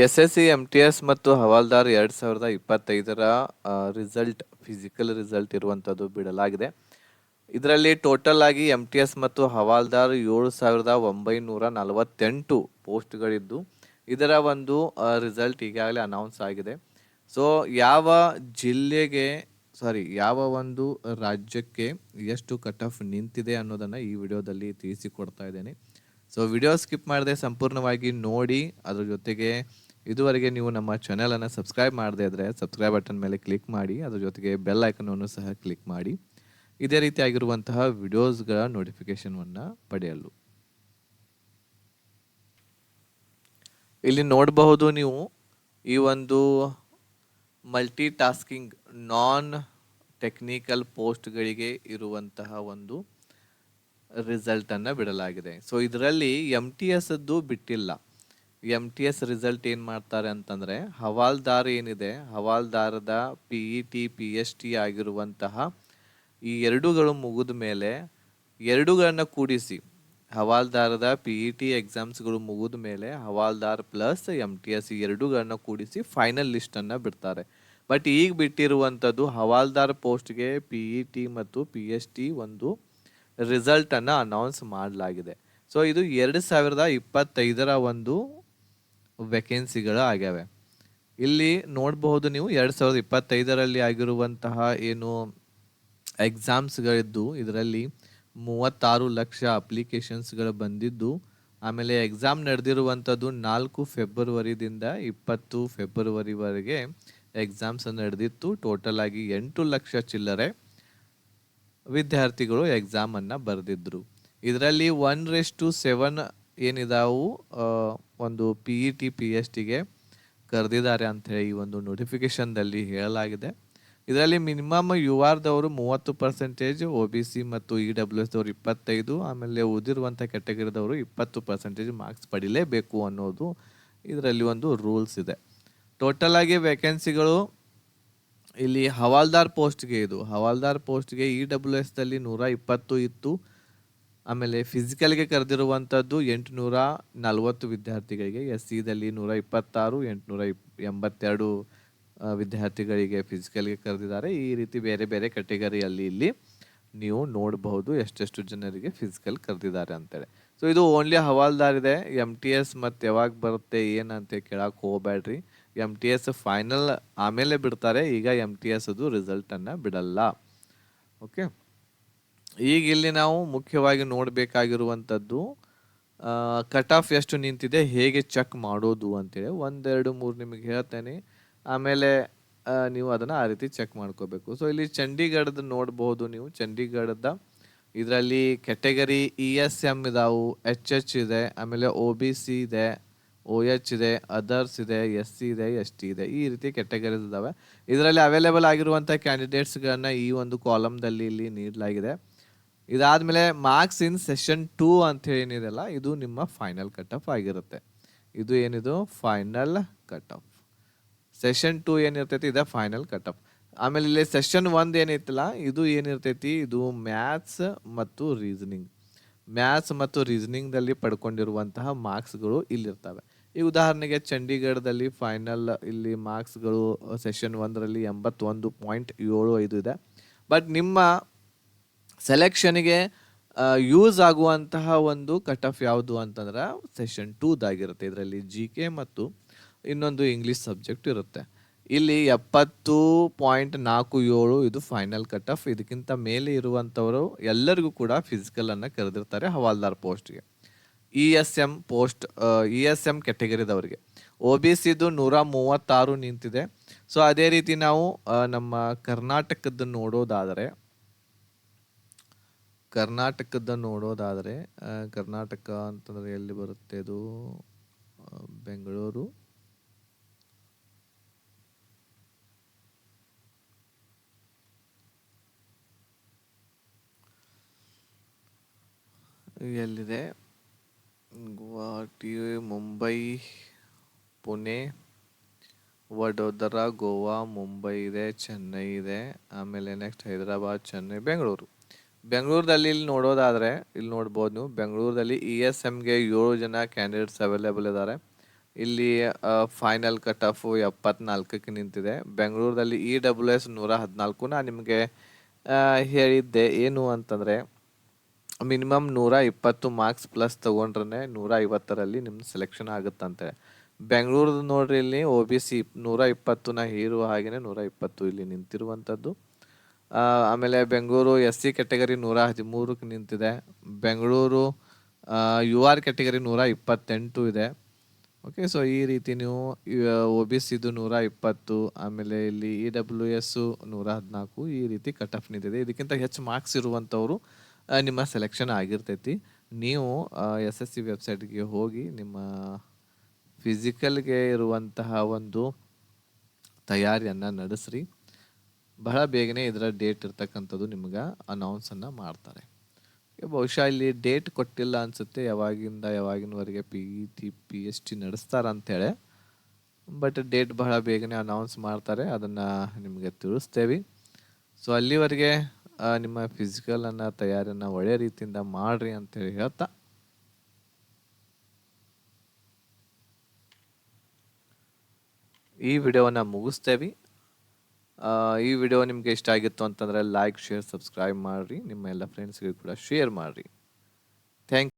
SSC MTS ಮತ್ತು ಹವಾಲ್ದಾರ್ 2025ರ result physical result ಇರುವಂಥದ್ದು ಬಿಡಲಾಗಿದೆ. ಇದರಲ್ಲಿ ಟೋಟಲ್ ಆಗಿ MTS ಮತ್ತು ಹವಾಲ್ದಾರ್ 7,948 ಪೋಸ್ಟ್ಗಳಿದ್ದು ಇದರ ಒಂದು ರಿಸಲ್ಟ್ ಈಗಾಗಲೇ ಅನೌನ್ಸ್ ಆಗಿದೆ. ಸೊ ಯಾವ ಒಂದು ರಾಜ್ಯಕ್ಕೆ ಎಷ್ಟು ಕಟ್ ಆಫ್ ನಿಂತಿದೆ ಅನ್ನೋದನ್ನು ಈ ವಿಡಿಯೋದಲ್ಲಿ ತಿಳಿಸಿಕೊಡ್ತಾ ಇದ್ದೇನೆ. ಸೊ ವಿಡಿಯೋ ಸ್ಕಿಪ್ ಮಾಡದೆ ಸಂಪೂರ್ಣವಾಗಿ ನೋಡಿ. ಅದ್ರ ಜೊತೆಗೆ ಇದುವರೆಗೆ ನೀವು ನಮ್ಮ ಚಾನೆಲನ್ನು ಸಬ್ಸ್ಕ್ರೈಬ್ ಮಾಡದೇ ಇದ್ದರೆ ಸಬ್ಸ್ಕ್ರೈಬ್ ಬಟನ್ ಮೇಲೆ ಕ್ಲಿಕ್ ಮಾಡಿ. ಅದ್ರ ಜೊತೆಗೆ ಬೆಲ್ ಐಕನನ್ನು ಸಹ ಕ್ಲಿಕ್ ಮಾಡಿ ಇದೇ ರೀತಿಯಾಗಿರುವಂತಹ ವಿಡಿಯೋಸ್ಗಳ ನೋಟಿಫಿಕೇಶನನ್ನು ಪಡೆಯಲು. ಇಲ್ಲಿ ನೋಡಬಹುದು ನೀವು ಈ ಒಂದು ಮಲ್ಟಿ ಟಾಸ್ಕಿಂಗ್ ನಾನ್ ಟೆಕ್ನಿಕಲ್ ಪೋಸ್ಟ್ಗಳಿಗೆ ಇರುವಂತಹ ಒಂದು ರಿಸಲ್ಟನ್ನು ಬಿಡಲಾಗಿದೆ. ಸೊ ಇದರಲ್ಲಿ MTS ಬಿಟ್ಟಿಲ್ಲ. MTS ರಿಸಲ್ಟ್ ಏನು ಮಾಡ್ತಾರೆ ಅಂತಂದರೆ ಹವಾಲ್ದಾರ್ ಏನಿದೆ, ಹವಾಲ್ದಾರದ PET PST ಆಗಿರುವಂತಹ ಈ ಎರಡೂಗಳು ಮುಗಿದ ಮೇಲೆ ಎರಡೂಗಳನ್ನು ಕೂಡಿಸಿ ಹವಾಲ್ದಾರದ PET ಎಕ್ಸಾಮ್ಸ್ಗಳು ಮುಗಿದ ಮೇಲೆ ಹವಾಲ್ದಾರ್ ಪ್ಲಸ್ MTS ಈ ಎರಡೂಗಳನ್ನು ಕೂಡಿಸಿ ಫೈನಲ್ ಲಿಸ್ಟನ್ನು ಬಿಡ್ತಾರೆ. ಬಟ್ ಈಗ ಬಿಟ್ಟಿರುವಂಥದ್ದು ಹವಾಲ್ದಾರ್ ಪೋಸ್ಟ್ಗೆ PET ಮತ್ತು PST ಒಂದು ರಿಸಲ್ಟನ್ನು ಅನೌನ್ಸ್ ಮಾಡಲಾಗಿದೆ. ಸೊ ಇದು 2025ರ ಒಂದು ವೇಕೆನ್ಸಿಗಳು ಆಗ್ಯಾವೆ. ಇಲ್ಲಿ ನೋಡಬಹುದು ನೀವು 2025ರಲ್ಲಿ ಆಗಿರುವಂತಹ ಏನು ಎಕ್ಸಾಮ್ಸ್ಗಳಿದ್ದು ಇದರಲ್ಲಿ 36 ಲಕ್ಷ ಅಪ್ಲಿಕೇಶನ್ಸ್ಗಳು ಬಂದಿದ್ದು, ಆಮೇಲೆ ಎಕ್ಸಾಮ್ ನಡೆದಿರುವಂಥದ್ದು 4 ಫೆಬ್ರವರಿದಿಂದ 20 ಫೆಬ್ರವರಿವರೆಗೆ ಎಕ್ಸಾಮ್ಸ್ ನಡೆದಿತ್ತು. ಟೋಟಲ್ ಆಗಿ 8 ಲಕ್ಷ ಚಿಲ್ಲರೆ ವಿದ್ಯಾರ್ಥಿಗಳು ಎಕ್ಸಾಮನ್ನು ಬರೆದಿದ್ರು. ಇದರಲ್ಲಿ 1:7 ಏನಿದಾವು ಒಂದು PET PSTಗೆ ಕರೆದಿದ್ದಾರೆ ಅಂಥೇಳಿ ಈ ಒಂದು ನೋಟಿಫಿಕೇಶನ್ದಲ್ಲಿ ಹೇಳಲಾಗಿದೆ. ಇದರಲ್ಲಿ ಮಿನಿಮಮ್ URದವರು 30%, OBC ಮತ್ತು EWS ದವರು 25%, ಆಮೇಲೆ ಉಳಿದಿರುವಂಥ ಕ್ಯಾಟಗರಿದವರು 20% ಮಾರ್ಕ್ಸ್ ಪಡಿಲೇಬೇಕು ಅನ್ನೋದು ಇದರಲ್ಲಿ ಒಂದು ರೂಲ್ಸ್ ಇದೆ. ಟೋಟಲ್ ಆಗಿ ವೇಕೆನ್ಸಿಗಳು ಇಲ್ಲಿ ಹವಾಲ್ದಾರ್ ಪೋಸ್ಟ್ಗೆ ಹವಾಲ್ದಾರ್ ಪೋಸ್ಟ್ಗೆ EWSದಲ್ಲಿ 120 ಇತ್ತು. ಆಮೇಲೆ ಫಿಸಿಕಲ್ಗೆ ಕರೆದಿರುವಂಥದ್ದು 840 ವಿದ್ಯಾರ್ಥಿಗಳಿಗೆ, SCದಲ್ಲಿ 126, 882 ವಿದ್ಯಾರ್ಥಿಗಳಿಗೆ ಫಿಸಿಕಲ್ಗೆ ಕರೆದಿದ್ದಾರೆ. ಈ ರೀತಿ ಬೇರೆ ಬೇರೆ ಕ್ಯಾಟಗರಿಯಲ್ಲಿ ಇಲ್ಲಿ ನೀವು ನೋಡಬಹುದು ಎಷ್ಟೆಷ್ಟು ಜನರಿಗೆ ಫಿಸಿಕಲ್ ಕರೆದಿದ್ದಾರೆ ಅಂತೇಳಿ. ಸೊ ಇದು ಓನ್ಲಿ ಹವಾಲ್ದಾರ್ ಇದೆ. MTS ಮತ್ತು ಯಾವಾಗ ಬರುತ್ತೆ ಏನಂತ ಕೇಳಕ್ಕೆ ಹೋಗಬೇಡ್ರಿ. MTS ಫೈನಲ್ ಆಮೇಲೆ ಬಿಡ್ತಾರೆ. ಈಗ MTS ರಿಸಲ್ಟನ್ನು ಬಿಡಲ್ಲ. ಓಕೆ, ಈಗ ಇಲ್ಲಿ ನಾವು ಮುಖ್ಯವಾಗಿ ನೋಡಬೇಕಾಗಿರುವಂಥದ್ದು ಕಟ್ ಆಫ್ ಎಷ್ಟು ನಿಂತಿದೆ, ಹೇಗೆ ಚೆಕ್ ಮಾಡೋದು ಅಂತೇಳಿ 1, 2, 3 ನಿಮಗೆ ಹೇಳ್ತೇನೆ. ಆಮೇಲೆ ನೀವು ಅದನ್ನು ಆ ರೀತಿ ಚೆಕ್ ಮಾಡ್ಕೋಬೇಕು. ಸೊ ಇಲ್ಲಿ ಚಂಡೀಗಢದ ನೋಡ್ಬೋದು ನೀವು. ಚಂಡೀಗಢದ ಇದರಲ್ಲಿ ಕ್ಯಾಟಗರಿ ESM ಇದಾವು, HH ಇದೆ, ಆಮೇಲೆ OBC ಇದೆ, OH ಇದೆ, ಅದರ್ಸ್ ಇದೆ, SC ಇದೆ, ST ಇದೆ. ಈ ರೀತಿ ಕ್ಯಾಟಗರೀಸ್ ಇದ್ದಾವೆ. ಇದರಲ್ಲಿ ಅವೈಲೇಬಲ್ ಆಗಿರುವಂಥ ಕ್ಯಾಂಡಿಡೇಟ್ಸ್ಗಳನ್ನು ಈ ಒಂದು ಕಾಲಮ್ದಲ್ಲಿ ಇಲ್ಲಿ ನೀಡಲಾಗಿದೆ. ಇದಾದಮೇಲೆ ಮಾರ್ಕ್ಸ್ ಇನ್ ಸೆಷನ್ 2 ಅಂತೇಳಿ ಏನಿದೆಲ್ಲ ಇದು ನಿಮ್ಮ ಫೈನಲ್ ಕಟ್ ಆಫ್ ಆಗಿರುತ್ತೆ. ಇದು ಏನಿದು ಫೈನಲ್ ಕಟ್ ಆಫ್. ಸೆಷನ್ 2 ಏನಿರ್ತೈತಿ ಇದೆ ಫೈನಲ್ ಕಟ್ ಆಫ್. ಆಮೇಲೆ ಇಲ್ಲಿ ಸೆಷನ್ 1 ಏನೈತಿಲ್ಲ ಇದು ಏನಿರ್ತೈತಿ, ಇದು ಮ್ಯಾಥ್ಸ್ ಮತ್ತು ರೀಸನಿಂಗ್ದಲ್ಲಿ ಪಡ್ಕೊಂಡಿರುವಂತಹ ಮಾರ್ಕ್ಸ್ಗಳು ಇಲ್ಲಿರ್ತವೆ. ಈ ಉದಾಹರಣೆಗೆ ಚಂಡೀಗಢದಲ್ಲಿ ಫೈನಲ್ ಇಲ್ಲಿ ಮಾರ್ಕ್ಸ್ಗಳು ಸೆಷನ್ 1ರಲ್ಲಿ 81.75 ಇದೆ. ಬಟ್ ನಿಮ್ಮ ಸೆಲೆಕ್ಷನ್ಗೆ ಯೂಸ್ ಆಗುವಂತಹ ಒಂದು ಕಟ್ ಆಫ್ ಯಾವುದು ಅಂತಂದ್ರೆ ಸೆಷನ್ 2ದಾಗಿರುತ್ತೆ. ಇದರಲ್ಲಿ GK ಮತ್ತು ಇನ್ನೊಂದು ಇಂಗ್ಲೀಷ್ ಸಬ್ಜೆಕ್ಟ್ ಇರುತ್ತೆ. ಇಲ್ಲಿ 70.47 ಇದು ಫೈನಲ್ ಕಟ್ ಆಫ್. ಇದಕ್ಕಿಂತ ಮೇಲೆ ಇರುವಂಥವರು ಎಲ್ಲರಿಗೂ ಕೂಡ ಫಿಸಿಕಲನ್ನು ಕರೆದಿರ್ತಾರೆ ಹವಾಲ್ದಾರ್ ಪೋಸ್ಟ್ಗೆ. ESM ಕ್ಯಾಟಗರಿದವರಿಗೆ. OBCದು 136 ನಿಂತಿದೆ. ಸೊ ಅದೇ ರೀತಿ ನಾವು ನಮ್ಮ ಕರ್ನಾಟಕದ ನೋಡೋದಾದರೆ ಕರ್ನಾಟಕ ಅಂತಂದರೆ ಎಲ್ಲಿ ಬರುತ್ತೆ, ಇದು ಬೆಂಗಳೂರು. ಎಲ್ಲಿದೆ, ಗುವಾಹಟಿ, ಮುಂಬೈ, ಪುಣೆ, ವಡೋದರ, ಗೋವಾ, ಮುಂಬೈ ಇದೆ, ಚೆನ್ನೈ ಇದೆ, ಆಮೇಲೆ ನೆಕ್ಸ್ಟ್ ಹೈದರಾಬಾದ್, ಚೆನ್ನೈ, ಬೆಂಗಳೂರಲ್ಲಿ ಇಲ್ಲಿ ನೋಡೋದಾದರೆ ಇಲ್ಲಿ ನೋಡ್ಬೋದು ನೀವು. ಬೆಂಗಳೂರಲ್ಲಿ ESMಗೆ 7 ಜನ ಕ್ಯಾಂಡಿಡೇಟ್ಸ್ ಅವೈಲೇಬಲ್ ಇದ್ದಾರೆ. ಇಲ್ಲಿ ಫೈನಲ್ ಕಟ್ ಆಫು 74ಕ್ಕೆ ನಿಂತಿದೆ. ಬೆಂಗಳೂರಲ್ಲಿ EWS 114. ನಾನು ನಿಮಗೆ ಹೇಳಿದ್ದೆ ಏನು ಅಂತಂದರೆ ಮಿನಿಮಮ್ 120 ಮಾರ್ಕ್ಸ್ ಪ್ಲಸ್ ತೊಗೊಂಡ್ರೆ 150ರಲ್ಲಿ ನಿಮ್ದು ಸೆಲೆಕ್ಷನ್ ಆಗುತ್ತಂತೆ. ಬೆಂಗಳೂರದು ನೋಡ್ರಿ, ಇಲ್ಲಿ OBC 120ನ ಹೀರುವ ಹಾಗೆಯೇ 120 ಇಲ್ಲಿ ನಿಂತಿರುವಂಥದ್ದು. ಆಮೇಲೆ ಬೆಂಗಳೂರು SC ಕ್ಯಾಟಗರಿ 113ಕ್ಕೆ ನಿಂತಿದೆ. ಬೆಂಗಳೂರು UR ಕ್ಯಾಟಗರಿ 128 ಇದೆ. ಓಕೆ, ಸೊ ಈ ರೀತಿ ನೀವು OBCದು 120, ಆಮೇಲೆ ಇಲ್ಲಿ EWS 114 ಈ ರೀತಿ ಕಟ್ ಆಫ್ ನಿಂತಿದೆ. ಇದಕ್ಕಿಂತ ಹೆಚ್ಚು ಮಾರ್ಕ್ಸ್ ಇರುವಂಥವ್ರು ನಿಮ್ಮ ಸೆಲೆಕ್ಷನ್ ಆಗಿರ್ತೈತಿ. ನೀವು SSC ವೆಬ್ಸೈಟ್ಗೆ ಹೋಗಿ ನಿಮ್ಮ ಫಿಸಿಕಲ್ಗೆ ಇರುವಂತಹ ಒಂದು ತಯಾರಿಯನ್ನು ನಡೆಸ್ರಿ. ಬಹಳ ಬೇಗನೆ ಇದರ ಡೇಟ್ ಇರ್ತಕ್ಕಂಥದ್ದು ನಿಮ್ಗೆ ಅನೌನ್ಸನ್ನು ಮಾಡ್ತಾರೆ. ಬಹುಶಃ ಇಲ್ಲಿ ಡೇಟ್ ಕೊಟ್ಟಿಲ್ಲ ಅನಿಸುತ್ತೆ, ಯಾವಾಗಿನವರೆಗೆ PET-PST ನಡೆಸ್ತಾರೆ ಅಂಥೇಳಿ. ಬಟ್ ಡೇಟ್ ಬಹಳ ಬೇಗನೆ ಅನೌನ್ಸ್ ಮಾಡ್ತಾರೆ, ಅದನ್ನು ನಿಮಗೆ ತಿಳಿಸ್ತೇವೆ. ಸೊ ಅಲ್ಲಿವರೆಗೆ ನಿಮ್ಮ ಫಿಸಿಕಲನ್ನು ತಯಾರಿಯನ್ನು ಒಳ್ಳೆಯ ರೀತಿಯಿಂದ ಮಾಡಿರಿ ಅಂತೇಳಿ ಹೇಳ್ತಾ ಈ ವಿಡಿಯೋವನ್ನು ಮುಗಿಸ್ತೇವೆ. ಈ ವಿಡಿಯೋ ನಿಮಗೆ ಇಷ್ಟ ಆಗಿತ್ತು ಅಂತಂದರೆ ಲೈಕ್, ಶೇರ್, ಸಬ್ಸ್ಕ್ರೈಬ್ ಮಾಡಿರಿ. ನಿಮ್ಮ ಎಲ್ಲ ಫ್ರೆಂಡ್ಸ್ಗೆ ಕೂಡ ಶೇರ್ ಮಾಡಿರಿ. ಥ್ಯಾಂಕ್